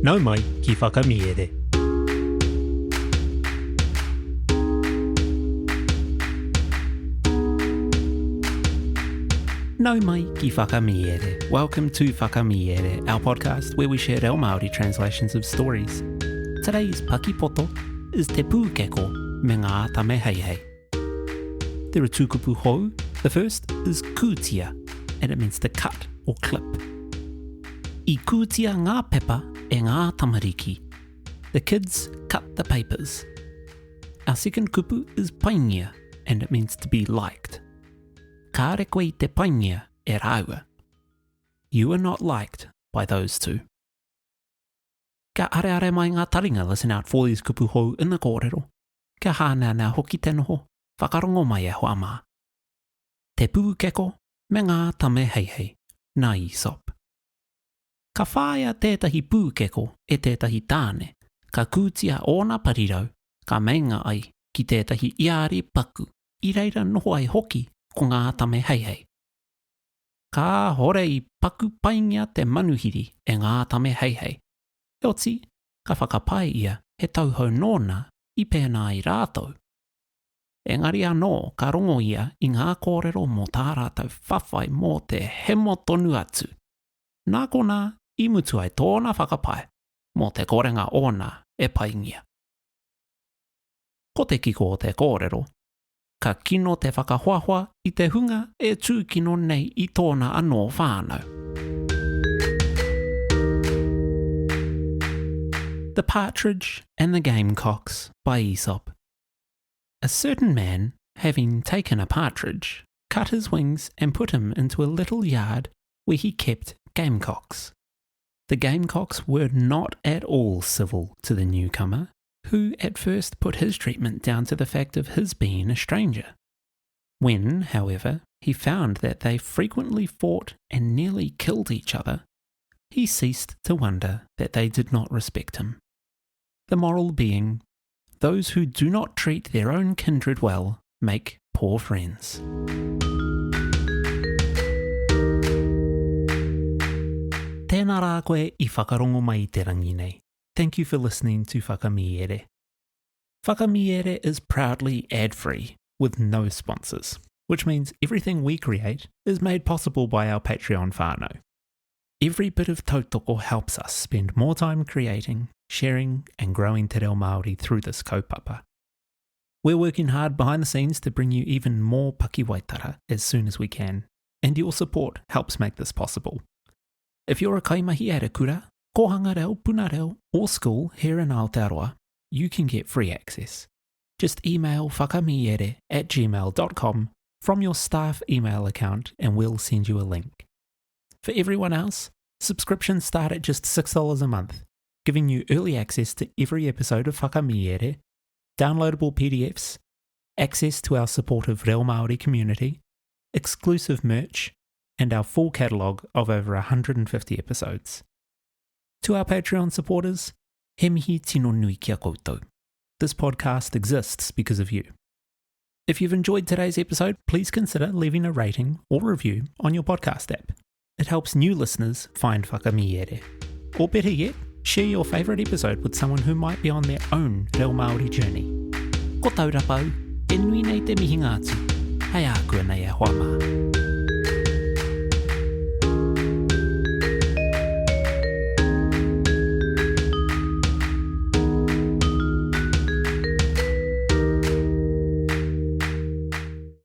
Nau mai ki whakamiere. Nau mai ki whakamiere. Welcome to Whakamiere, our podcast where we share our Māori translations of stories. Today's Paki Poto is Te Pūkeko me ngā Tame Heihei. There are two kupu hou. The first is kūtia, and it means to cut or clip. I kūtia ngā pepa e ngā tamariki. The kids cut the papers. Our second kupu is paingia, and it means to be liked. Ka re koe te paingia e rāua. You are not liked by those two. Ka are mai ngā taringa listen out for these kupu hou in the kōrero. Ka hāna nā hoki te noho, whakarongo mai e hoa mā. Te Pūkeko me ngā Tame Heihei, nā Aesop. Ka whāia tētahi Pūkeko e tētahi tāne, ka kūtia ōna parirau, ka meinga ai ki tētahi iari paku, I reira noho ai hoki ko ngā Tame Heihei. Ka hore I paku paingia te manuhiri e ngā Tame Heihei. Oti, ka whakapai ia he tauhou nōna I pēnā I rātou. Engari anō ka rongo ia I ngā kōrero mō tā rātou whawhai mō te hemo tonu atu. Nā kona I mutu ai tōna whakapai mō te korenga ōna e paingia. Ko te kiko o te kōrero, ka kino te whakahoahua I te hunga e tūkino nei I tōna anō whānau. The Partridge and the Gamecocks by Aesop. A certain man, having taken a partridge, cut his wings and put him into a little yard where he kept gamecocks. The gamecocks were not at all civil to the newcomer, who at first put his treatment down to the fact of his being a stranger. When, however, he found that they frequently fought and nearly killed each other, he ceased to wonder that they did not respect him. The moral being, those who do not treat their own kindred well make poor friends. Tēnā rā koe I whakarongo mai te rangi nei. Thank you for listening to Whakamiere. Whakamiere is proudly ad-free, with no sponsors, which means everything we create is made possible by our Patreon whānau. Every bit of tautoko helps us spend more time creating, sharing and growing te reo Māori through this kaupapa. We're working hard behind the scenes to bring you even more Paki waitara as soon as we can, and your support helps make this possible. If you're a kaimahi at a kura, kohanga reo, puna reo, or school here in Aotearoa, you can get free access. Just email whakamiere@gmail.com from your staff email account and we'll send you a link. For everyone else, subscriptions start at just $6 a month, giving you early access to every episode of Whakamiere, downloadable PDFs, access to our supportive Reo Māori community, exclusive merch, and our full catalogue of over 150 episodes. To our Patreon supporters, he mihi tino nui kia koutou. This podcast exists because of you. If you've enjoyed today's episode, please consider leaving a rating or review on your podcast app. It helps new listeners find Whakamiere. Or better yet, share your favourite episode with someone who might be on their own Reo Māori journey. Ko Taurapa, e nui nei te mihi ngātu. Hei ākua nei e hoa mā.